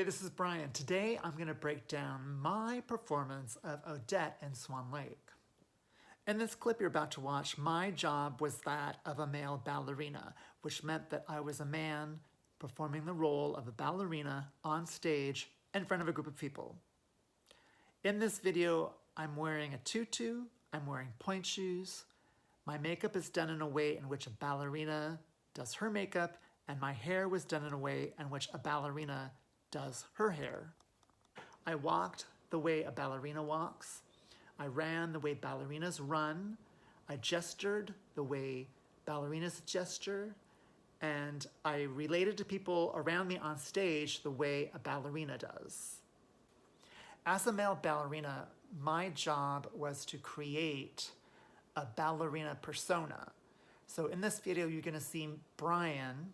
this is Brian. Today I'm going to break down my performance of Odette in Swan Lake. In this clip you're about to watch, my job was that of a male ballerina, which meant that I was a man performing the role of a ballerina on stage in front of a group of people. In this video, I'm wearing a tutu, I'm wearing pointe shoes, my makeup is done in a way in which a ballerina does her makeup, and my hair was done in a way in which a ballerina does her hair. I walked the way a ballerina walks. I ran the way ballerinas run. I gestured the way ballerinas gesture. And I related to people around me on stage the way a ballerina does. As a male ballerina, my job was to create a ballerina persona. So in this video, you're gonna see Brian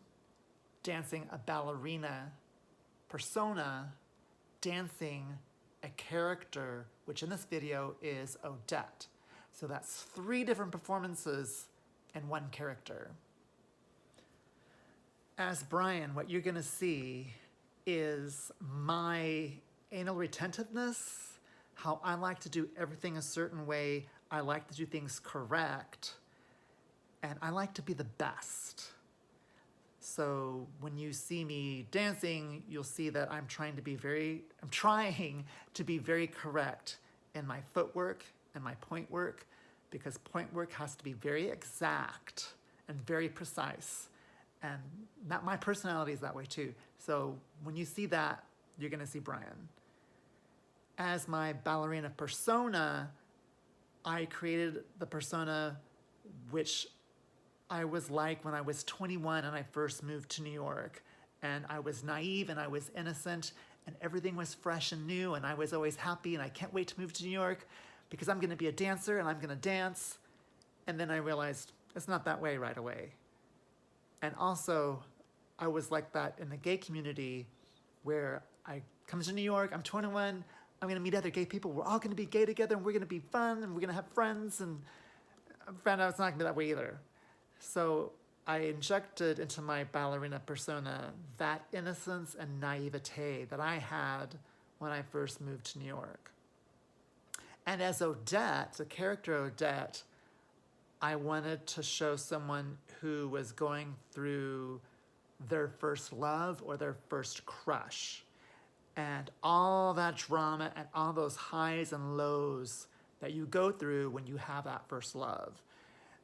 dancing a ballerina persona, dancing a character, which in this video is Odette. So that's 3 different performances in one character. As Brian, what you're gonna see is my anal retentiveness, how I like to do everything a certain way, I like to do things correct, and I like to be the best. So when you see me dancing, you'll see that I'm trying to be very correct in my footwork and my point work, because point work has to be very exact and very precise. And my personality is that way too. So when you see that, you're gonna see Brian. As my ballerina persona, I created the persona which I was like when I was 21 and I first moved to New York. And I was naive and I was innocent and everything was fresh and new and I was always happy and I can't wait to move to New York because I'm gonna be a dancer and I'm gonna dance. And then I realized it's not that way right away. And also, I was like that in the gay community where I come to New York, I'm 21, I'm gonna meet other gay people, we're all gonna be gay together and we're gonna be fun and we're gonna have friends, and I found out it's not gonna be that way either. So I injected into my ballerina persona that innocence and naivete that I had when I first moved to New York. And as Odette, the character Odette, I wanted to show someone who was going through their first love or their first crush. And all that drama and all those highs and lows that you go through when you have that first love.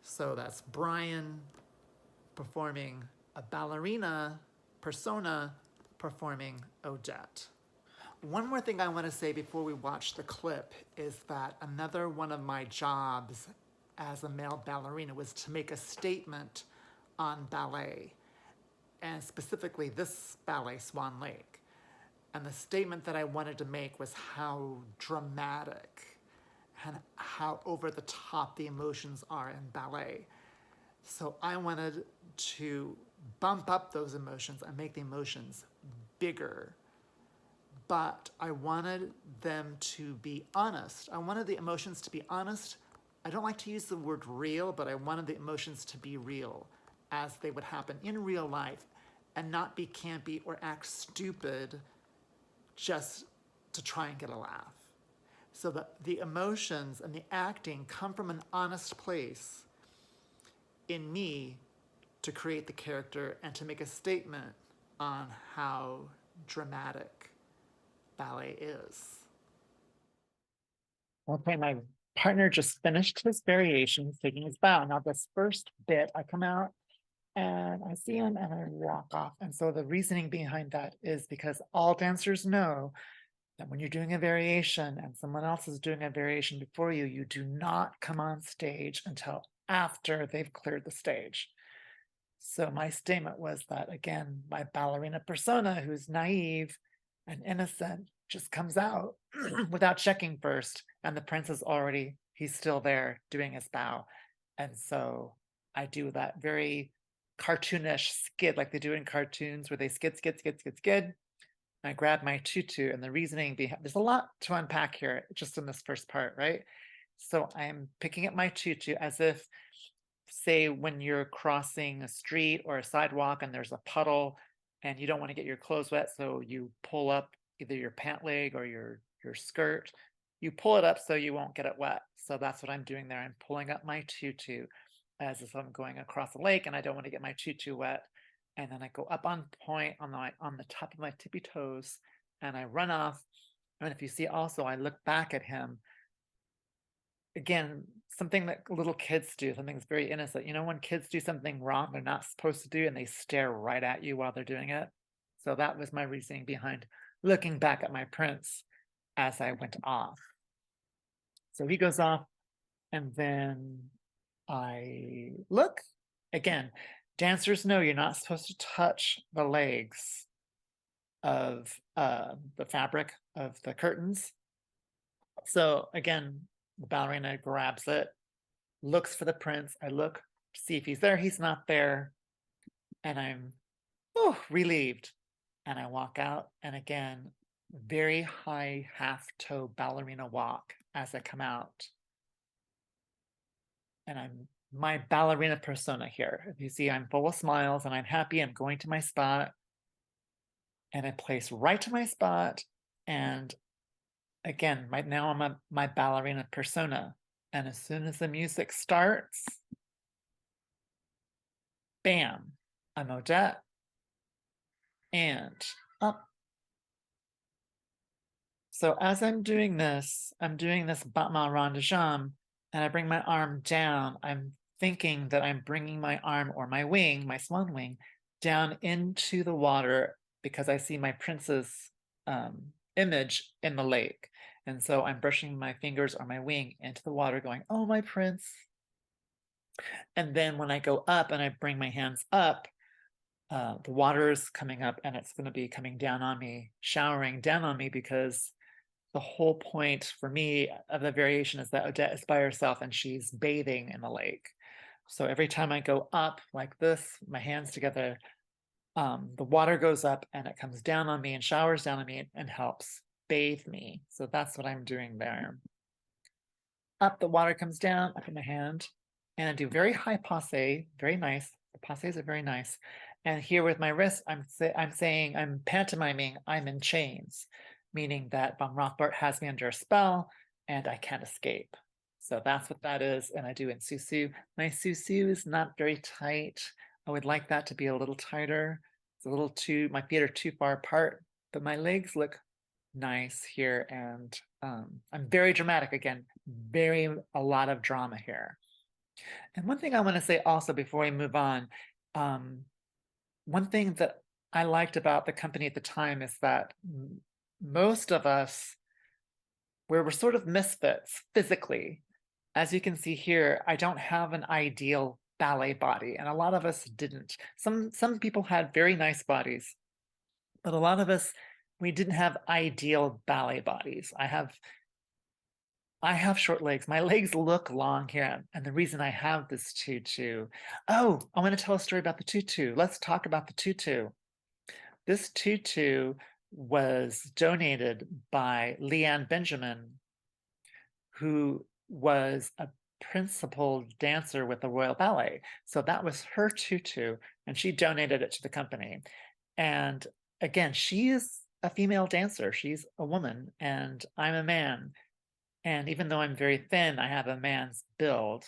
So that's Brian performing a ballerina persona performing Odette. One more thing I want to say before we watch the clip is that another one of my jobs as a male ballerina was to make a statement on ballet, and specifically this ballet, Swan Lake. And the statement that I wanted to make was how dramatic and how over the top the emotions are in ballet. So I wanted to bump up those emotions and make the emotions bigger. But I wanted them to be honest. I wanted the emotions to be honest. I don't like to use the word real, but I wanted the emotions to be real as they would happen in real life and not be campy or act stupid just to try and get a laugh. So that the emotions and the acting come from an honest place in me to create the character and to make a statement on how dramatic ballet is. Okay, my partner just finished his variation, he's taking his bow. Now this first bit, I come out and I see him and I walk off. And so the reasoning behind that is because all dancers know that when you're doing a variation and someone else is doing a variation before you, you do not come on stage until after they've cleared the stage. So my statement was that, again, my ballerina persona, who's naive and innocent, just comes out without checking first. And the prince is already, he's still there doing his bow. And so I do that very cartoonish skid like they do in cartoons where they skid. I grab my tutu, and the reasoning behind, there's a lot to unpack here just in this first part, right? So I'm picking up my tutu as if, say, when you're crossing a street or a sidewalk and there's a puddle and you don't want to get your clothes wet, so you pull up either your pant leg or your skirt, you pull it up so you won't get it wet. So that's what I'm doing there. I'm pulling up my tutu as if I'm going across the lake and I don't want to get my tutu wet. And then I go up on point on the top of my tippy toes and I run off. And if you see also, I look back at him. Again, something that little kids do, something that's very innocent. You know, when kids do something wrong they're not supposed to do and they stare right at you while they're doing it. So that was my reasoning behind looking back at my prince as I went off. So he goes off and then I look. Again, dancers know you're not supposed to touch the legs of the fabric of the curtains. So again, the ballerina grabs it, looks for the prince. I look to see if he's there. He's not there. And I'm relieved. And I walk out. And again, very high half toe ballerina walk as I come out. And I'm my ballerina persona here. If you see, I'm full of smiles and I'm happy. I'm going to my spot. And I place right to my spot. And again, right now I'm my ballerina persona. And as soon as the music starts, bam, I'm Odette. And up. So as I'm doing this battement rond de jambe, and I bring my arm down, I'm thinking that I'm bringing my arm or my wing, my swan wing, down into the water because I see my prince's image in the lake. And so I'm brushing my fingers or my wing into the water going, oh, my prince. And then when I go up and I bring my hands up, the water is coming up and it's going to be coming down on me, showering down on me, because the whole point for me of the variation is that Odette is by herself and she's bathing in the lake. So every time I go up like this, my hands together, the water goes up and it comes down on me and showers down on me and helps bathe me. So that's what I'm doing there. Up, the water comes down, up in my hand, and I do very high passe, very nice. The passes are very nice. And here with my wrist, I'm saying, I'm pantomiming, I'm in chains, meaning that Von Rothbart has me under a spell and I can't escape. So that's what that is. And I do in Susu. My Susu is not very tight. I would like that to be a little tighter. It's a little too, my feet are too far apart, but my legs look nice here. And I'm very dramatic again, a lot of drama here. And one thing I want to say also before we move on, one thing that I liked about the company at the time is that most of us were sort of misfits physically. As you can see here, I don't have an ideal ballet body, and a lot of us didn't. Some people had very nice bodies, but a lot of us, we didn't have ideal ballet bodies. I have short legs. My legs look long here. And the reason I have this tutu. Oh, I want to tell a story about the tutu. Let's talk about the tutu. This tutu was donated by Leanne Benjamin, who was a principal dancer with the Royal Ballet. So that was her tutu, and she donated it to the company. And again, she is a female dancer. She's a woman, and I'm a man. And even though I'm very thin, I have a man's build.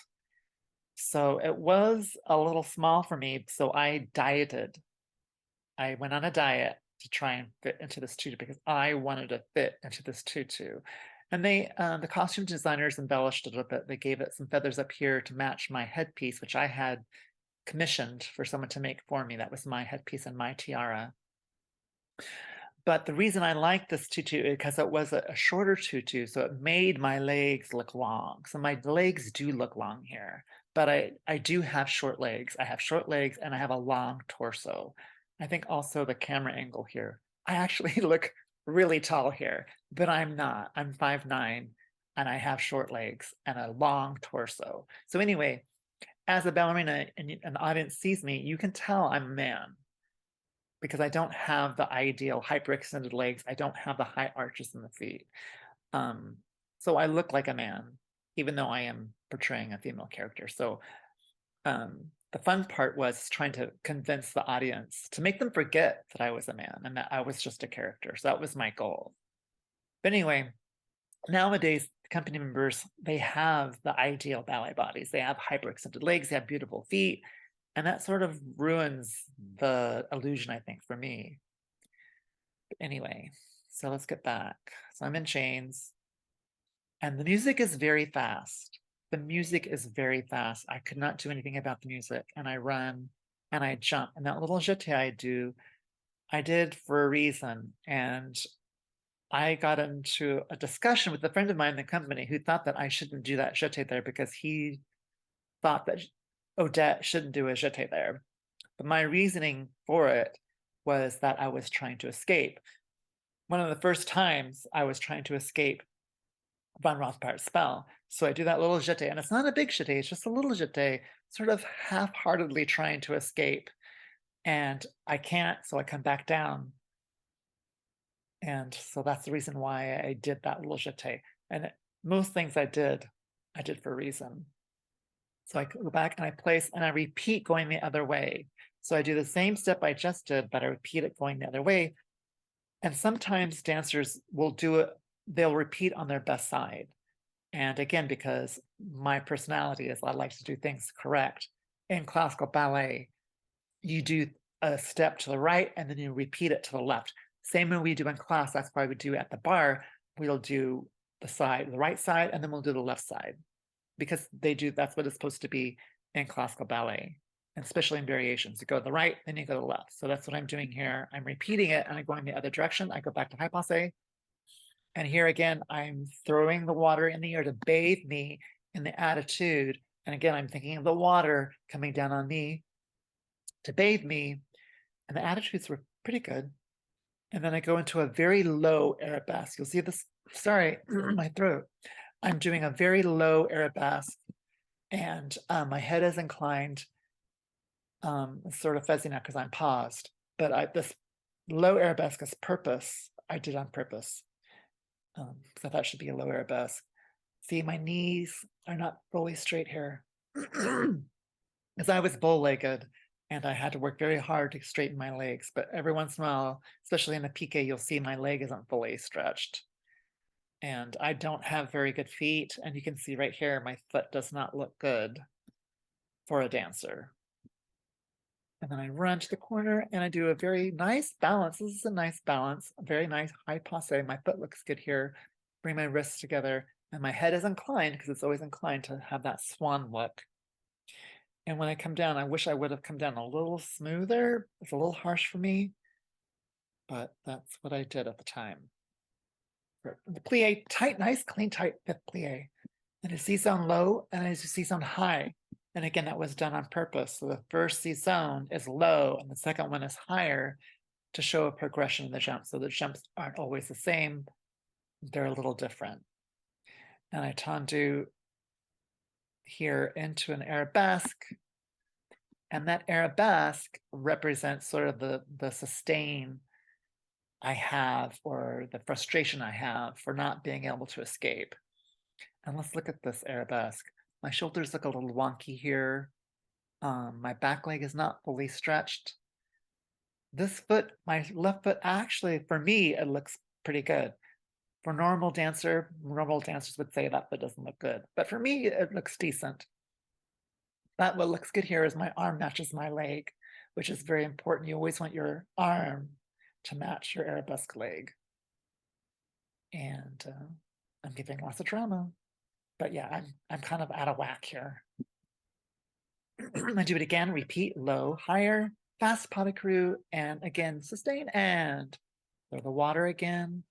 So it was a little small for me. So I dieted. I went on a diet to try and fit into this tutu because I wanted to fit into this tutu. And the costume designers embellished it a bit. They gave it some feathers up here to match my headpiece, which I had commissioned for someone to make for me. That was my headpiece and my tiara. But the reason I like this tutu is because it was a shorter tutu, so it made my legs look long. So my legs do look long here, but I do have short legs. I have short legs and I have a long torso. I think also the camera angle here. I actually look really tall here, but I'm not. I'm 5'9", and I have short legs and a long torso. So anyway, as a ballerina and an audience sees me, you can tell I'm a man, because I don't have the ideal hyperextended legs. I don't have the high arches in the feet. So I look like a man, even though I am portraying a female character. So the fun part was trying to convince the audience to make them forget that I was a man and that I was just a character. So that was my goal. But anyway, nowadays, company members, they have the ideal ballet bodies. They have hyperextended legs, they have beautiful feet, and that sort of ruins the illusion, I think, for me. But anyway, so let's get back. So I'm in chains, and the music is very fast. The music is very fast. I could not do anything about the music, and I run and I jump. And that little jeté I did for a reason. And I got into a discussion with a friend of mine in the company who thought that I shouldn't do that jeté there because he thought that Odette shouldn't do a jeté there. But my reasoning for it was that I was trying to escape. One of the first times I was trying to escape von Rothbard's spell. So I do that little jeté, and it's not a big jeté, it's just a little jeté, sort of half-heartedly trying to escape. And I can't, so I come back down. And so that's the reason why I did that little jeté. And most things I did for a reason. So I go back and I place and I repeat going the other way. So I do the same step I just did, but I repeat it going the other way. And sometimes dancers will do it, they'll repeat on their best side. And again, because my personality is I like to do things correct. In classical ballet, you do a step to the right and then you repeat it to the left. Same way we do in class, that's why we do at the bar, we'll do the right side, and then we'll do the left side. Because that's what it's supposed to be in classical ballet, and especially in variations. You go to the right, then you go to the left. So that's what I'm doing here. I'm repeating it and I'm going the other direction. I go back to high passe. And here again, I'm throwing the water in the air to bathe me in the attitude. And again, I'm thinking of the water coming down on me to bathe me. And the attitudes were pretty good. And then I go into a very low arabesque. You'll see this, sorry, my throat. I'm doing a very low arabesque, and my head is inclined. It's sort of fuzzy now because I'm paused, but this low arabesque is purpose. I did on purpose. So that should be a low arabesque. See, my knees are not fully straight here. As I was bow-legged, and I had to work very hard to straighten my legs, but every once in a while, especially in the piqué, you'll see my leg isn't fully stretched. And I don't have very good feet, and you can see right here, my foot does not look good for a dancer. And then I run to the corner and I do a very nice balance. This is a nice balance, a very nice high passe. My foot looks good here. Bring my wrists together, and my head is inclined because it's always inclined to have that swan look. And when I come down, I wish I would have come down a little smoother. It's a little harsh for me, but that's what I did at the time. The plie, tight, nice, clean, tight fifth plie. And a C-zone low and a C-zone high. And again, that was done on purpose. So the first C-zone is low and the second one is higher to show a progression in the jump. So the jumps aren't always the same. They're a little different. And I tendu here into an arabesque. And that arabesque represents sort of the sustain I have, or the frustration I have for not being able to escape. And let's look at this arabesque. My shoulders look a little wonky here. My back leg is not fully stretched. This foot, my left foot, actually, for me, it looks pretty good. For normal dancers would say that foot doesn't look good. But for me, it looks decent. But what looks good here is my arm matches my leg, which is very important. You always want your arm to match your arabesque leg. And I'm giving lots of drama. But yeah, I'm kind of out of whack here. I do it again, repeat, low, higher, fast pas de creux, and again, sustain, and throw the water again,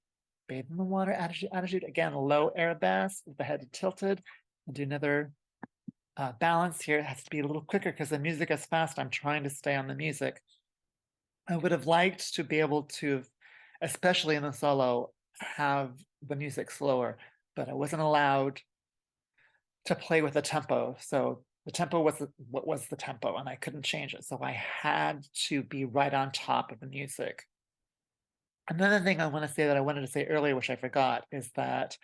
bathe in the water, attitude, again, low arabesque, with the head tilted, and do another balance here. It has to be a little quicker because the music is fast. I'm trying to stay on the music. I would have liked to be able to, especially in the solo, have the music slower, but I wasn't allowed to play with the tempo. So the tempo was what was the tempo, and I couldn't change it. So I had to be right on top of the music. Another thing I want to say that I wanted to say earlier, which I forgot, is that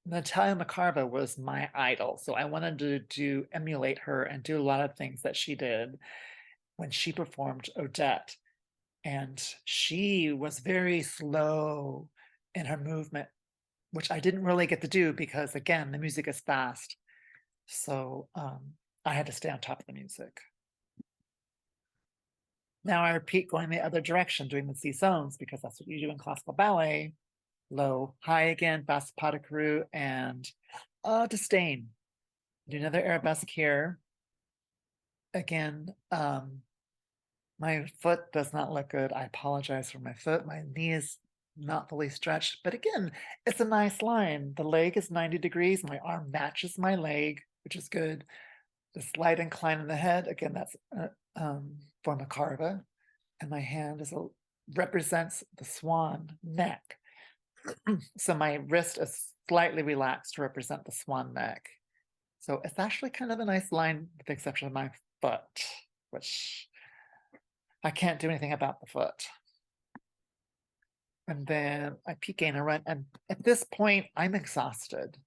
Natalia Makarova was my idol, so I wanted to emulate her and do a lot of things that she did when she performed Odette. And she was very slow in her movement, which I didn't really get to do because, again, the music is fast. So I had to stay on top of the music. Now I repeat going the other direction, doing the C-zones, because that's what you do in classical ballet. Low, high again, fast pas de courroux, and disdain. Do another arabesque here. Again, my foot does not look good. I apologize for my foot. My knee is not fully stretched, but again, it's a nice line. The leg is 90 degrees. My arm matches my leg, which is good. The slight incline in the head, again, that's form of carva. And my hand represents the swan neck. So my wrist is slightly relaxed to represent the swan neck. So it's actually kind of a nice line with the exception of my foot, which I can't do anything about the foot. And then I peek in and run. And at this point, I'm exhausted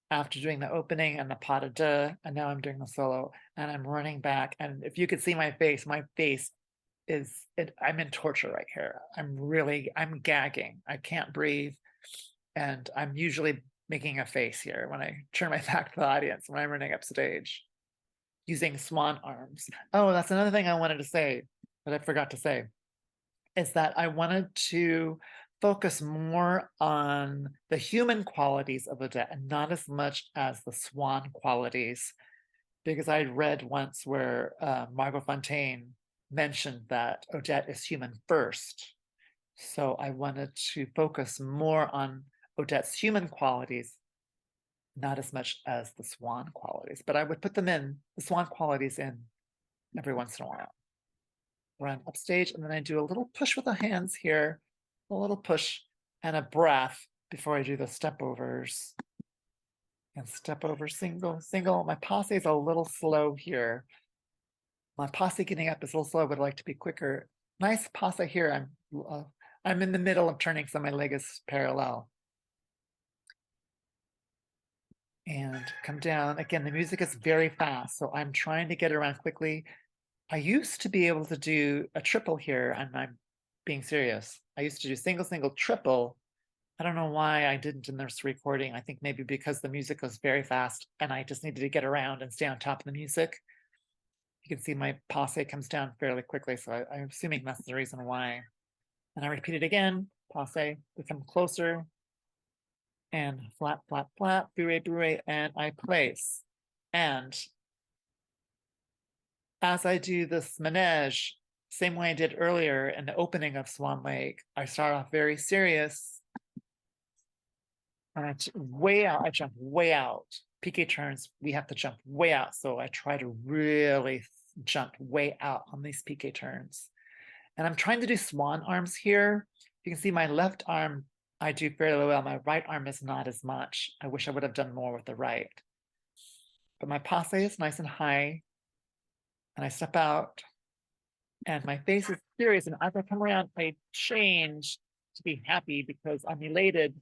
after doing the opening and the pas de deux, and now I'm doing the solo, and I'm running back. And if you could see my face is, I'm in torture right here. I'm gagging. I can't breathe. And I'm usually making a face here when I turn my back to the audience when I'm running up stage using swan arms. Oh, that's another thing I wanted to say that I forgot to say, is that I wanted to focus more on the human qualities of Odette and not as much as the swan qualities, because I read once where Margot Fontaine mentioned that Odette is human first. So I wanted to focus more on Odette's human qualities, not as much as the swan qualities, but I would put the swan qualities in every once in a while. Run upstage, and then I do a little push with the hands here, a little push and a breath before I do the step overs. And step over, single, single. My passe is a little slow here. My passe getting up is a little slow, but I'd like to be quicker. Nice passe here. I'm in the middle of turning, so my leg is parallel. And come down. Again, the music is very fast, so I'm trying to get around quickly. I used to be able to do a triple here, and I'm being serious. I used to do single, single, triple. I don't know why I didn't in this recording. I think maybe because the music was very fast and I just needed to get around and stay on top of the music. You can see my passe comes down fairly quickly, so I'm assuming that's the reason why. And I repeat it again, passe, become closer, and flat, flat, flat, bourrée, bourrée, and I place. And as I do this manège, same way I did earlier in the opening of Swan Lake, I start off very serious. And I jump way out. Piqué turns, we have to jump way out. So I try to really jump way out on these piqué turns. And I'm trying to do swan arms here. You can see my left arm, I do fairly well. My right arm is not as much. I wish I would have done more with the right. But my passe is nice and high. And I step out. And my face is serious. And as I come around, I change to be happy because I'm elated.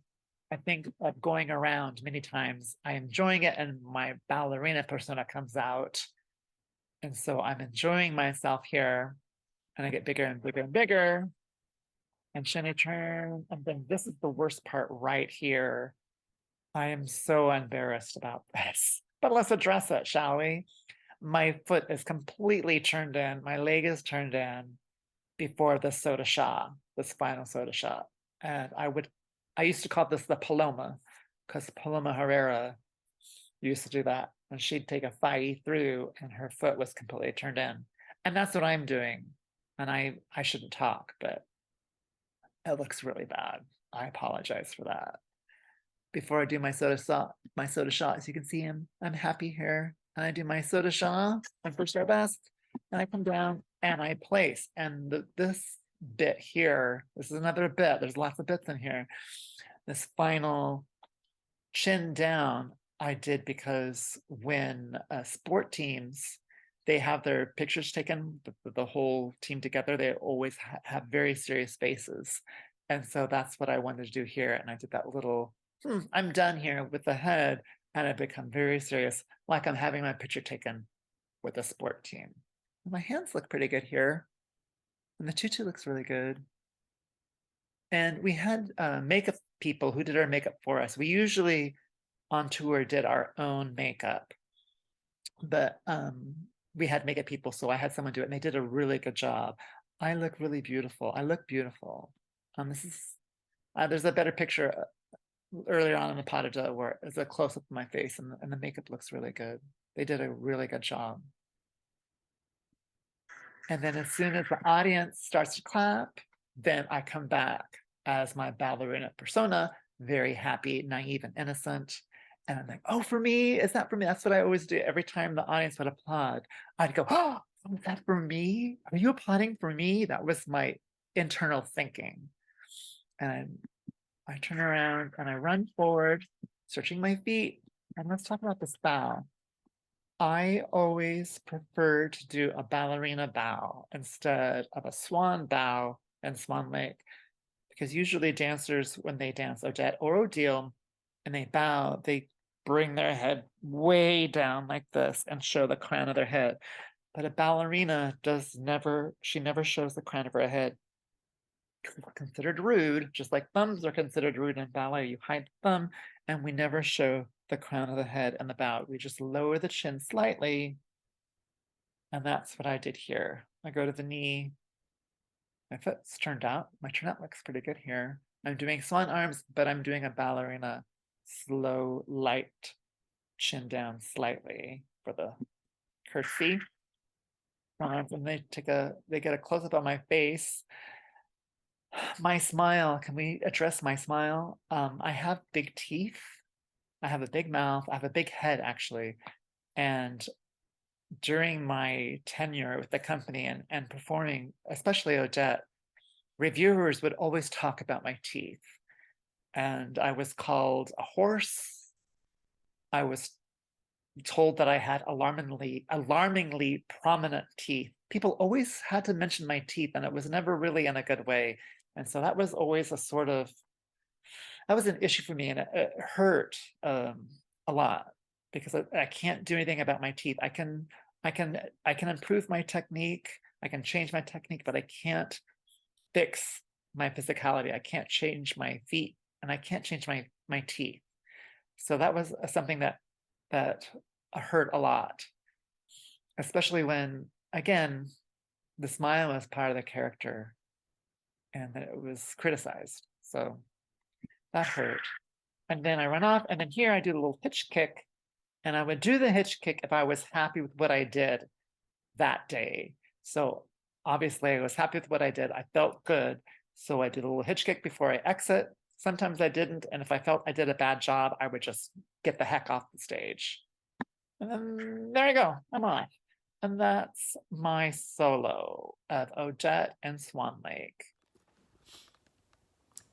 I think of going around many times. I'm enjoying it, and my ballerina persona comes out. And so I'm enjoying myself here. And I get bigger and bigger and bigger. And shiny turn. And then this is the worst part right here. I am so embarrassed about this. But let's address it, shall we? My foot is completely turned in. My leg is turned in before the soda shot, this final soda shot. And I used to call this the Paloma, because Paloma Herrera used to do that. And she'd take a thigh through and her foot was completely turned in. And that's what I'm doing. And I shouldn't talk, but it looks really bad. I apologize for that. Before I do my soda shot, as you can see, I'm happy here. And I do my soda shot, my first arabesque, and I come down and I place. And this bit here, this is another bit. There's lots of bits in here. This final chin down I did because when sport teams, they have their pictures taken, the whole team together, they always have very serious faces. And so that's what I wanted to do here. And I did that little I'm done here with the head, and I become very serious, like I'm having my picture taken with a sport team. My hands look pretty good here, and the tutu looks really good. And we had makeup people who did our makeup for us. We usually on tour did our own makeup, but we had makeup people, so I had someone do it, and they did a really good job. I look really beautiful. I look beautiful. This is there's a better picture earlier on in the pas de deux where it's a close up of my face, and the makeup looks really good. They did a really good job. And then as soon as the audience starts to clap, then I come back as my ballerina persona, very happy, naive, and innocent. And I'm like, oh, for me? Is that for me? That's what I always do. Every time the audience would applaud, I'd go, oh, is that for me? Are you applauding for me? That was my internal thinking. And I turn around and I run forward, searching my feet. And let's talk about this bow. I always prefer to do a ballerina bow instead of a swan bow in Swan Lake, because usually dancers, when they dance Odette or Odile and they bow, they bring their head way down like this and show the crown of their head. But a ballerina she never shows the crown of her head. It's considered rude, just like thumbs are considered rude in ballet. You hide the thumb, and we never show the crown of the head and the bow. We just lower the chin slightly, and that's what I did here. I go to the knee. My foot's turned out. My turnout looks pretty good here. I'm doing swan arms, but I'm doing a ballerina slow, light chin down slightly for the curtsy. And they get a close up on my face. My smile, can we address my smile? I have big teeth. I have a big mouth. I have a big head, actually. And during my tenure with the company and performing, especially Odette, reviewers would always talk about my teeth. And I was called a horse. I was told that I had alarmingly prominent teeth. People always had to mention my teeth, and it was never really in a good way. And so that was always that was an issue for me, and it hurt a lot because I can't do anything about my teeth. I can improve my technique. I can change my technique, but I can't fix my physicality. I can't change my feet, and I can't change my teeth. So that was something that hurt a lot, especially when, again, the smile was part of the character and that it was criticized. So that hurt. And then I run off, and then here I do a little hitch kick, and I would do the hitch kick if I was happy with what I did that day. So obviously I was happy with what I did. I felt good. So I did a little hitch kick before I exit. Sometimes I didn't. And if I felt I did a bad job, I would just get the heck off the stage. And then there you go, I'm off. And that's my solo of Odette and Swan Lake.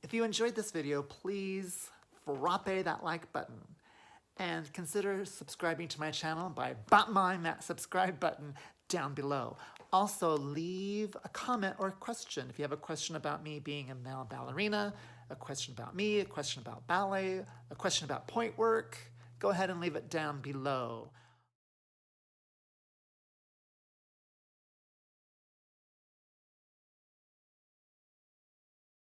If you enjoyed this video, please frappe that like button and consider subscribing to my channel by battering that subscribe button down below. Also, leave a comment or a question. If you have a question about me being a male ballerina, a question about me, a question about ballet, a question about point work, go ahead and leave it down below.